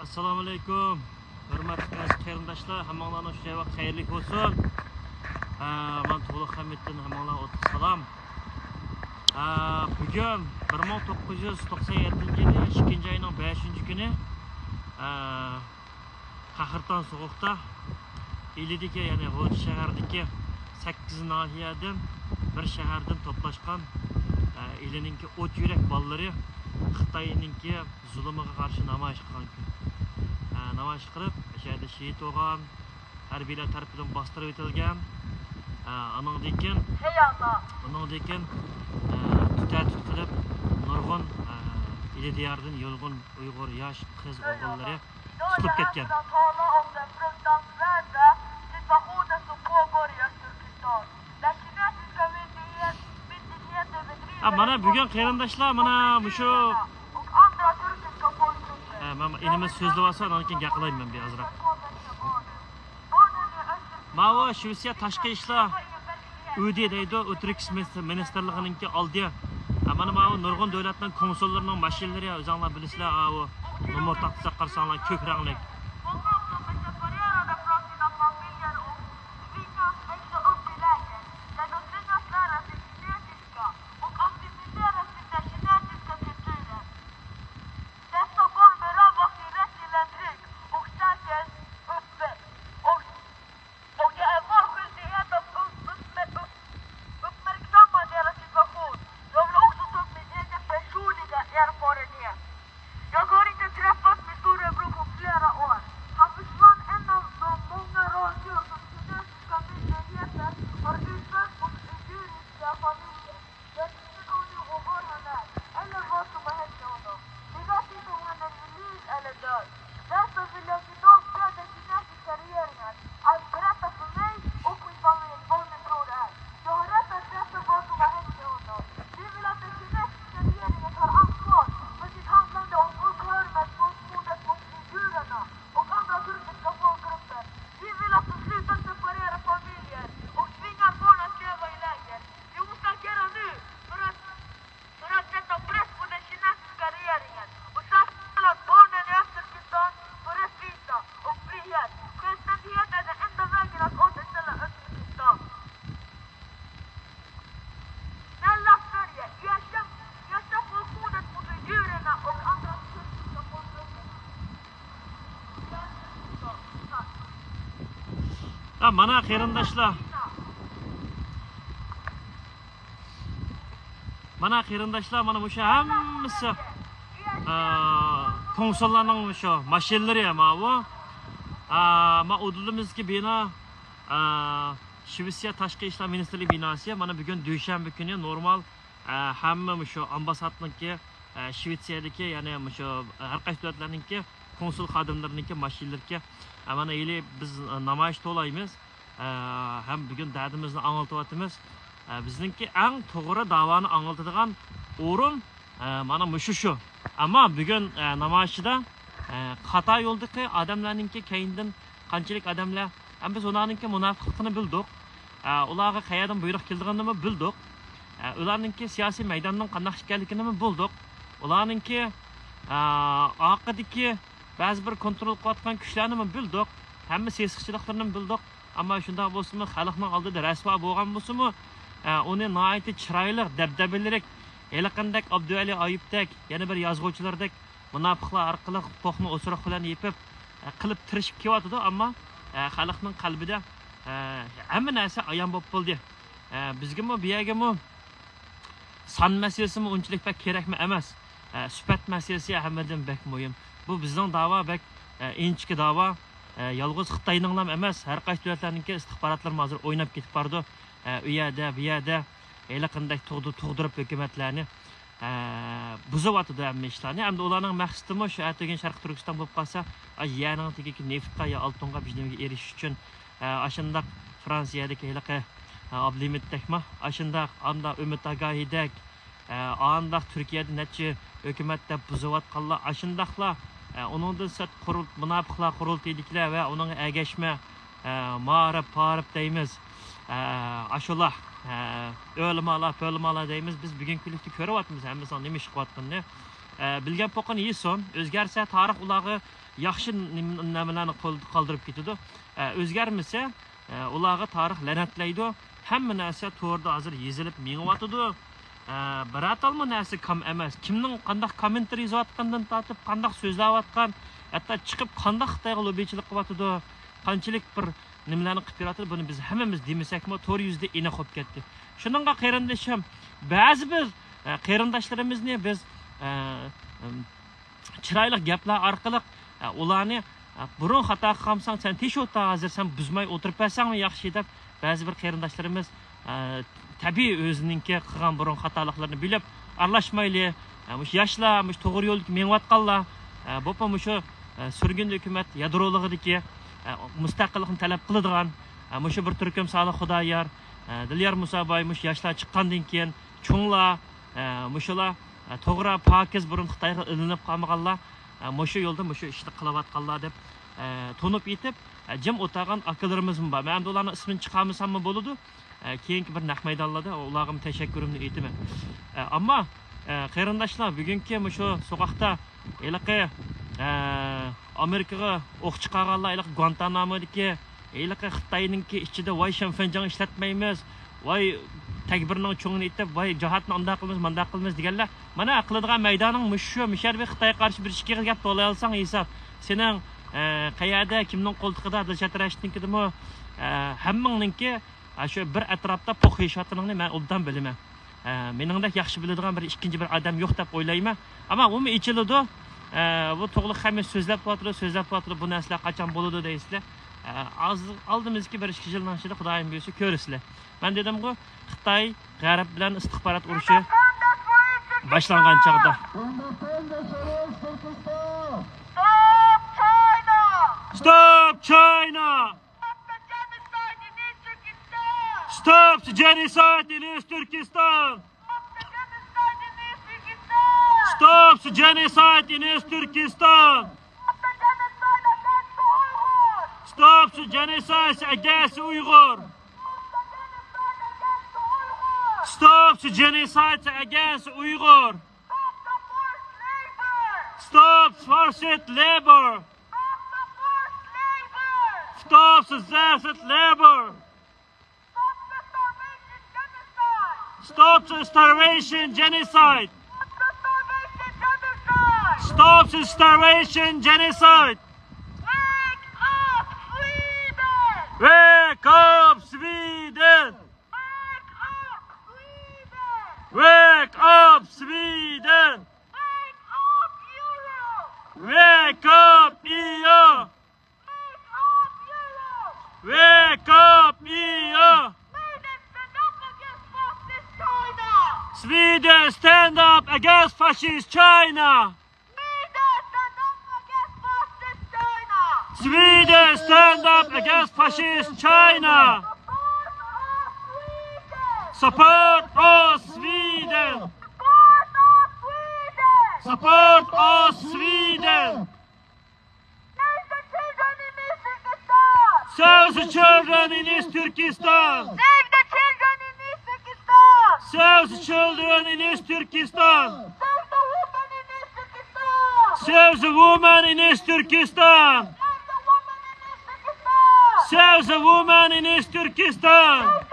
Assalomu alaykum. Hurmatli qarindoshlar, hammanglarga shu vaqt xayrli bo'lsin. Men To'liq Hamiddan hammanglarga o'tib salom. Bugun 1997-yil 2-oyning 5-kuni Qahirton so'g'uqda Ilidagi, ya'ni G'o'ji shahardagi 8 nahiyadan bir shahardan to'plashgan Ilininki o't yurak bolalari Xitoyninki zulmiga qarshi namoyish qilgan kun. Namoyish qilib, o'sha yerda shahid bo'lgan, harbiylar tarafidan bostirib o'tilgan. Anandan keyin tutatut qilib nurg'un Ili diyardan yolg'un Uyg'ur yosh qiz o'g'illari tutib ketgan. Mana bugun qarindoshlar, mana shu inimiz so'zlab olsa, undan keyin gaqilayman birazroq. Mana Shvetsiya tashqi ishlar UD deydi, o'tirik ministerligininki oldiga. Mana nurg'un davlatning konsullarining mashinalari, o'zinglar bilasizlar, nomer taqsa qarsanglar ko'k ranglik. Mana qarindoshlar. Mana qarindoshlar, mana o'sha hammasi konsullarning shu mashinalari mana bu. Ma o'dlimizga bino Shvetsiya tashqi ishlar ministerligi binosi. Mana bugun dushanba kuni normal hamma shu ambassadniki Shvetsiyadagi, ya'ni shu har qaysi davlatlarningki konsul xodimlarininki mashinalariga mana eli biz namoyish to'laymiz. Hem bugün derdimizni anlatıvatımız. Bizninki en to'g'ri davoni anlatadigan o'rin mana şu. Ama bugün namoyishda xato yo'ldagi odamlarninki keyindan qanchalik odamlar, ham biz ularninki munofiqligini bildik. Ularga qayerdan buyruq kelganini bildik. Ularninki siyosiy maydondan qanday ekanligini bildik. Ularninki orqadagi ba'zi bir kontrol qilayotgan kuchlarni bildik. Hamma siyosatchilarni bildik. Ama shunda bo'lsa-mu, xalqning oldida rasvo bo'lgan bo'lsa-mu, uni nihoyatda chiroyli, dabdabaliroq, haliqandak Abduvali Ayubdek, yana bir yozuvchilardek munofiqlar orqali to'qni o'sroq bilan yepib, qilib tirishib kelyotdi, ammo xalqning qalbida hamma narsa ayon bo'lib qoldi. Bizga-mu, bu yerga-mu son masalasimi unchalik bak kerakmi emas. Sifat masalasi hammadan bak muhim. Bu bizning da'vo bak inchki da'vo. Yalğız Xitoyning emas, har qaysi davlatlarningki istixborotlar hozir o'ynab ketib bordi. U yerda, bu yerda haliqanday tug'dirib hukumatlarni buzyapti hamma ishlarni. Hamda ularning maqsadi shu atgan Sharq Turkiston bo'lib qolsa, yerning tagidagi neftga yo oltinga bizniga erishish uchun ashundaq Fransiyadagi haliqi Ablimidtakma, ashundaq anda Umid Agahidek, andaq Turkiyada necha hukumatda buzyapganlar, ashundaqlar onundan sat munofiqlar qurultaydikilar va uning agashma ma'rif deymiz. Aşular o'lmalar deymiz. Biz bugun kunlikda ko'ryapmiz hammasini nima ish qilyapganini. bilgan poqini yesin. O'zgarsa tarix ularga yaxshi nimalarni qoldirib ketadi. O'zgarmasa ularga tarix la'natlaydi. Hamma narsa to'g'rida hozir yezilib mengyotidi. Bir atalma narsa kam emas. Kimning qanday kommentari yozayotgandan tortib, qanday so'zlayotgan, hatto chiqib qanday Xitoyga lobbichilik qilyotidi, qanchalik bir nimalarni qilib beradi, buni biz hammamiz demasakmi, to'g'ri yuzda aniq bo'lib ketdi. Shuningga qarindashim, ba'zi bir qarindoshlarimizni biz chiroyli gaplar orqali ularni burun xato qilsang, sen teshotda hozir sen buzmay o'tirib bersangmi yaxshi deb ba'zi bir qarindoshlarimiz tabiiy o'zininki qilgan burun xatoliklarni bilib aralashmayli, mush yoshlar, mush to'g'ri yo'lga menayotganlar, bo'pa mushu surgun hukumat yadrolig'idagi mustaqillikni talab qiladigan mushu bir turkum Solih Xudoyor, Dilyar Musoboy mush yoshlar chiqqandan keyin cho'nglar mushular to'g'ri pokiz burun Xitoyga ilinib qolmaganlar mushu yo'lda mushu ishni qilayotganlar deb to'nib yetib jim o'tagan akalarimiz bor. Men ularning ismini chiqarmasam bo'ladi. Keyingi bir naq maydonlarda ularga tashakkurimni aytaman. Ammo qarindoshlar, bugungi mushu so'qoqda eliqi Amerikaga o'q chiqarganlar, eliqi Guantanamodagi, eliqi Xitoyninki ichida voy shamfanjang ishlatmaymiz, voy takbirning cho'ngini aytib, voy jihatni unday qilamiz, bunday qilamiz deganlar. Mana qiladigan maydoning mushu musharbi Xitoyga qarshi bir ishga gap to'lay olsang hisob. Sening qayerda, kimning qo'ltig'ida dilshatirashnikidimi, hammangninki shu bir atrofda po'qishotganingni men obdan bilaman. Meningdek yaxshi biladigan bir ikkinchi bir odam yo'q deb o'ylayman. Ammo umi ichiladi. Bu to'g'ri hamma so'zlab qo'yadi, bu narsalar qachon bo'ladi deysizlar. Oldimizki bir 2 yildan ichida Xudoyim bo'lsa ko'rasizlar. Men dedim-ku, Xitoy G'arb bilan istixborot urushi boshlangan chog'da Stop China! Stop the genocide in East Turkestan! Stop the genocide in East Turkestan! Stop the genocide against Uyghur! Stop the genocide against Uyghur! Stop forced labor! Stop the forced labor! Stop the starvation genocide! Stop the starvation genocide! Wake up, Sweden! Wake up, Sweden! Wake up, EU! Wake up, EU! Sweden, stand up against fascist China! Sweden, stand up against fascist China! Support us, Sweden! Support us, Sweden! Save the children in East Turkestan! Save the children in East Turkestan! Save the woman in East Turkestan! Save the woman in East Turkestan!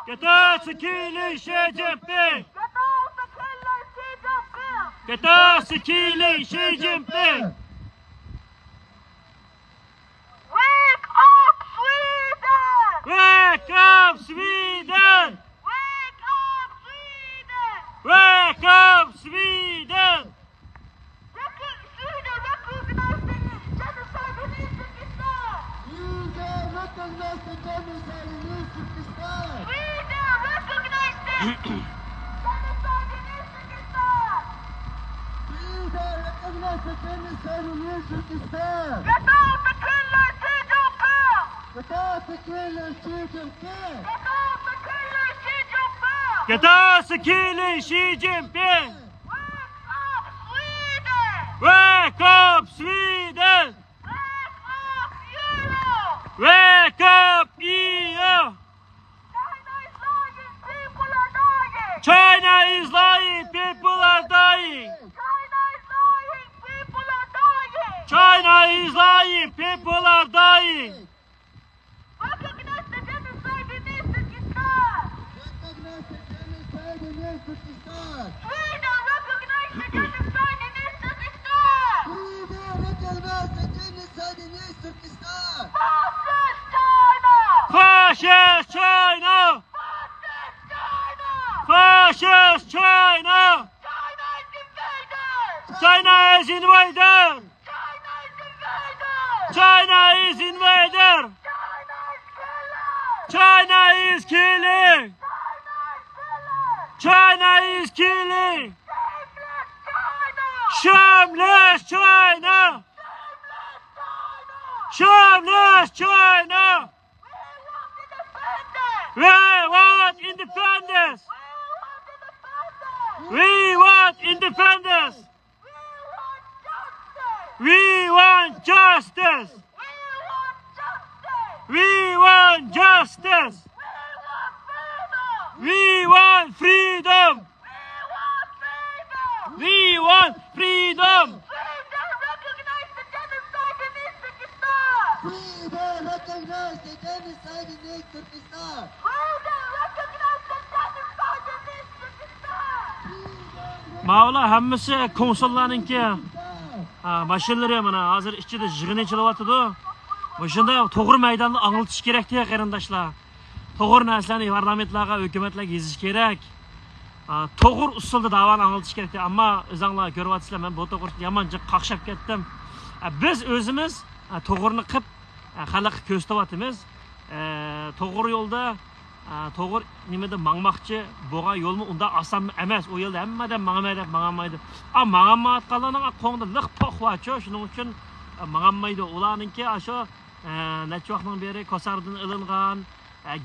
Get out the killer Xi Jinping! Get out the killer Xi Jinping! Wake up, Sweden! Wake up, Sweden! Wake up, Sweden! Wake up, Sweden! Sweden recognizing genocide in East Turkestan! Sweden recognizes the genocide in East Turkestan! Sweden recognizing genocide in East Turkestan! Sweden recognizes the genocide in East Turkestan! Get out the killer Getase killing Xi Jinping! Wake up, Sweden! Wake up, EU! China is lying, people are dying! China is lying, people are dying! Recognize the genocide in East Turkestan! Sweden, recognize the genocide in East Turkestan! Fascist China! Fascist China! Fascist China! China is invader! China is invader! China is invader! China is killer! China is killing! Shameless Shameless China! China! Shameless China! Shameless China! We want independence! We want independence! We want justice! We want justice! We want We want freedom! freedom! We want freedom! We want freedom! Sweden, recognize the genocide in East Turkestan! Sweden, recognize the genocide in East Turkestan! Sweden, recognize the genocide in East Turkestan! Mavla hammasi konsullarninki. Mashinalari mana hozir ichida yig'in chilyapti. O'shanda to'g'ri maydonni anglitish kerak deya qarindoshlar. To'g'ri narsalarni parlamentlarga, hukumatlarga yezish kerak. To'g'ri usulda da'voni anglitish kerak. Ammo o'zinglar ko'ryapsizlar, men bu to'g'risida yamancha qaqshab ketdim. Biz o'zimiz to'g'rini qilib xalqqa ko'rsatyapmiz. To'g'ri yo'lda to'g'ri nimada mangmoqchi bo'lgan yo'lmi unda oson emas. U yo'lda hammadan mangamaydi. Mangamayotganlarning qo'ngda liq poqvacho, shuning uchun mangamaydi. Ularninki shu necha vaqtdan beri Kosardan ilingan,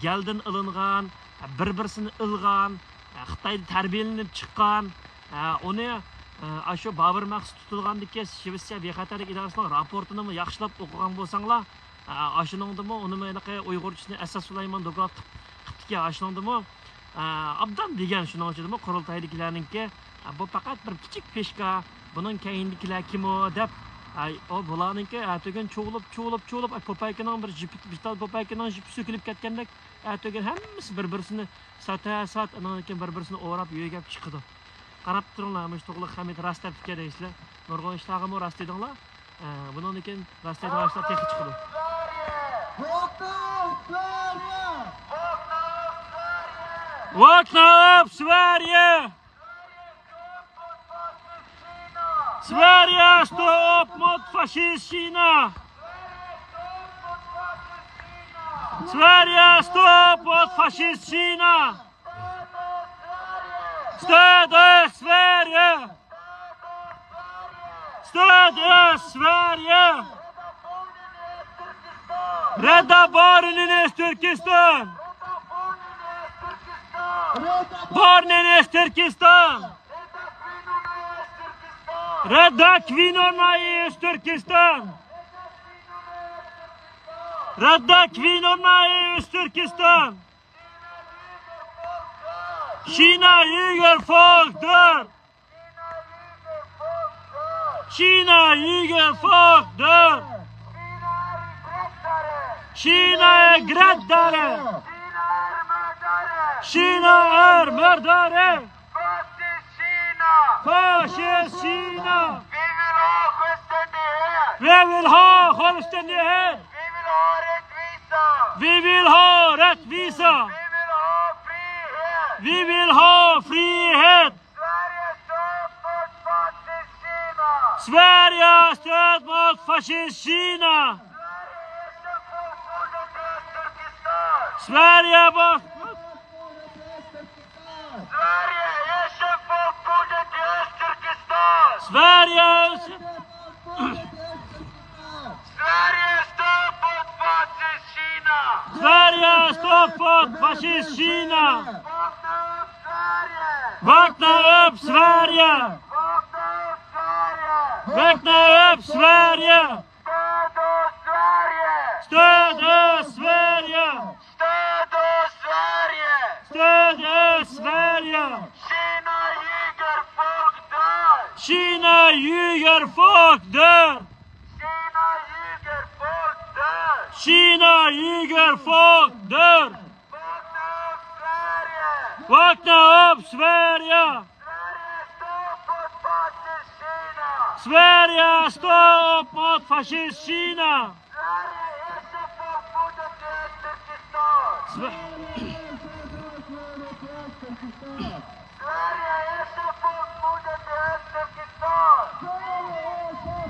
Galdan ilingan, bir-birsini ilgan, Xitoyda tarbiyalanib chiqqan, uni shu Babur Maqsud tutilgandiki Shvetsiya bexatarlik idorasining raportini yaxshilab o'qigan bo'lsanglar, shuningdimi uni menaqa Uyg'urchasini Asad Sulaymon doklad qilibdiki, shuningdimi obdan degan shuning uchun qurultayliklarningki bu faqat bir kichik peshka, buning keyingilar kimo deb o bularninki tugun cho'g'lib Popaykaning bir Vital Popaykaning jipi so'kilib ketgandek tugun hammasi bir-birsini sat andan keyin bir-birsini o'rab yo'ygab chiqdi. Qarab turinglar, mana shu to'g'ri Hamid Rastov keraklar. Nurg'on ishtag'imi rast edinglar. Bundan keyin Rastov ishlar texnik chiqdi. Vakna upp Sverige! Sverige stå upp mot fascist Kina! Sverige stå upp mot fascist Kina! Stöd Sverige! Stöd Sverige! Rädda barnen i Turkestan! Barnen i Turkestan! Rädda kvinnorna i Turkestan! Rädda kvinnorna i Turkestan! Kina ljuger, folk dör! Kina ljuger, folk dör! Kina är gräddare! Kina är mördare! Fascist Kina! Vi vill ha självständighet! Vi vill ha rättvisa! Vi vill ha frihet! Sverige stöd mot fascist Kina! Sverige bort! Sverige! Sverige står mot fascist Kina! stopp mot fascist Kina! Vakna upp Sverige! Vakna upp Sverige! Vakna upp Sverige! Vakna upp Sverige! Stöd oss Sverige! Stöd oss Sverige! Stöd oss Sverige! Stöd oss Sverige! Kina ljuger, folk dör! Kina ljuger, folk dör! Kina ljuger, folk dör! Vakna upp Sverige! Vakna upp Sverige! Sverige står upp mot fascist Kina! Sverige erkänner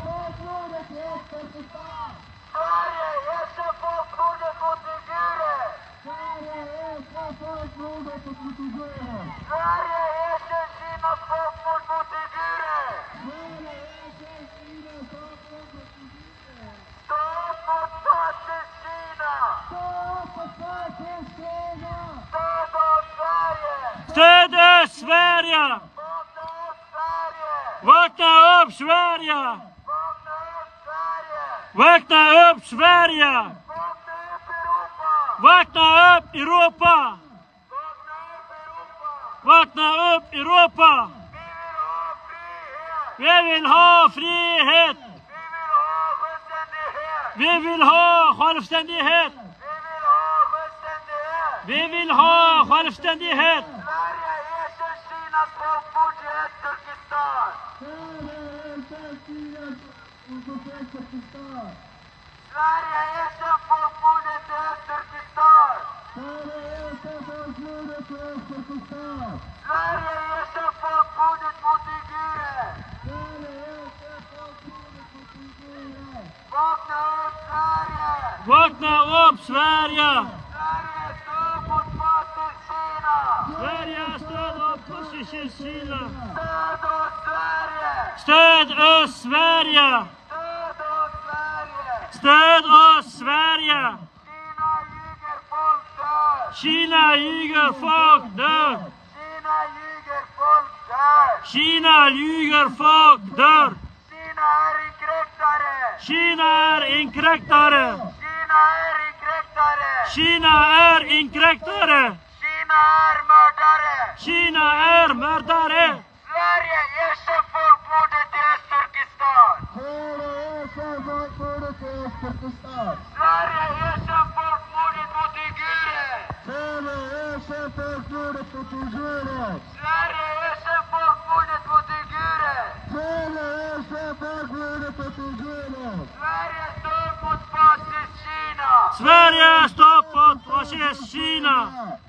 folkmordet i Östturkestan! Sverige erkänner folkmordet mot uigurer! Sverige erkänner Kinas folkmord mot uigurer! Stå upp mot fascist Kina! Stöd oss Sverige! Stöd oss Sverige! Vakna upp Sverige! Vakna upp Sverige! Vakna upp Europa! Vakna upp Europa! Vakna upp Europa! Vakna upp Europa! Vi vill ha frihet! Vi vill ha självständighet! Vi vill ha Vi vill ha självständighet! självständighet! Sverige erkänner Kinas folkmord i Östturkestan! Sverige erkänner folkmordet i Östturkestan! Sverige erkänner folkmordet mot uigurer! Vakna upp Sverige! Vakna upp Sverige! Sverige står mot fascist Kina! Sverige står upp mot fascist Kina! Stöd oss Sverige! Stöd oss Sverige! Stöd oss Sverige! Stöd oss Sverige! Kina ljuger, folk dör! Kina ljuger, folk dör! Kina ljuger, folk dör! Kina ljuger, folk dör! Kina är inkräktare! Kina är inkräktare! Kina är inkräktare! Kina är mördare! Kina är mördare! Sverige erkänner folkmordet i Östturkestan! Sverige erkänner folkmordet mot uigurer! Sverige erkänner folkmordet mot uigurer! Sverige står mot fascist Kina! Sverige stopp mot fascist Kina!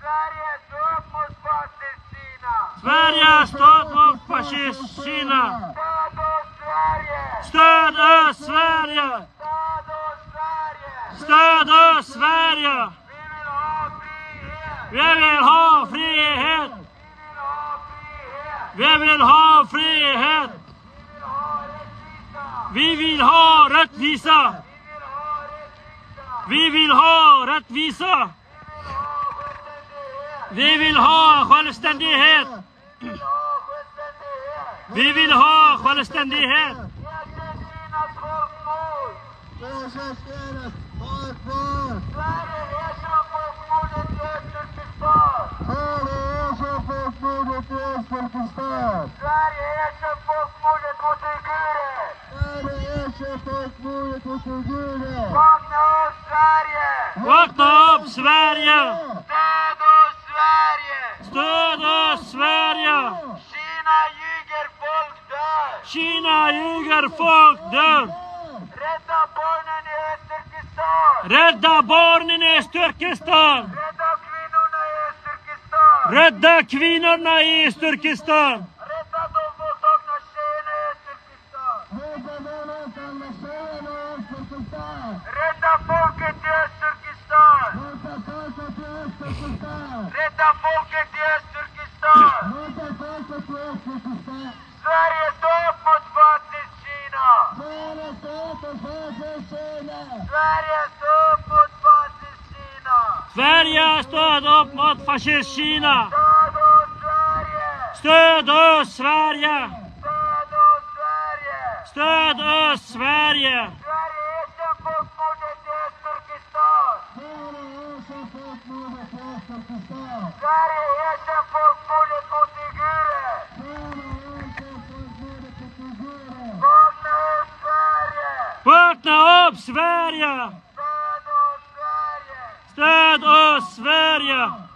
Sverige står mot fascist Kina! Sverige stopp mot fascist Kina! Stöd oss Sverige! Stöd oss Sverige! Stöd oss Sverige! Stöd oss Sverige! Vi vill ha frihet! Vi vill ha frihet! Vi vill ha rättvisa! Vi vill ha rättvisa! Vi vill ha självständighet! Vi vill ha självständighet! Sverige erkänner folkmordet mot uigurer! Vakna upp Sverige! Vakna upp Sverige! Stöd oss Sverige! Stöd oss Sverige! Kina ljuger, folk dör! Kina ljuger, folk dör! Rädda barnen i Östturkestan! Rädda barnen i Östturkestan! Rädda kvinnorna i Östturkestan! Rädda kvinnorna i Östturkestan! Rädda de våldtagna tjejerna i Östturkestan! Rädda folket i Östturkestan! Rädda folket i Östturkestan! Sverige står upp mot fascist Kina! Sverige står upp mot fascist Kina! Sverige, stöd upp mot fascist-Kina! Stöd oss, Sverige! Stöd oss, Sverige! Stöd oss, Sverige! Stöd oss, Sverige! Sverige erkänn folkmordet i Östturkestan! Sverige erkänn folkmordet mot uigurer! Vakna upp, Sverige! Vakna upp, Sverige! Stöd oss, Sverige! Stöd oss, Sverige!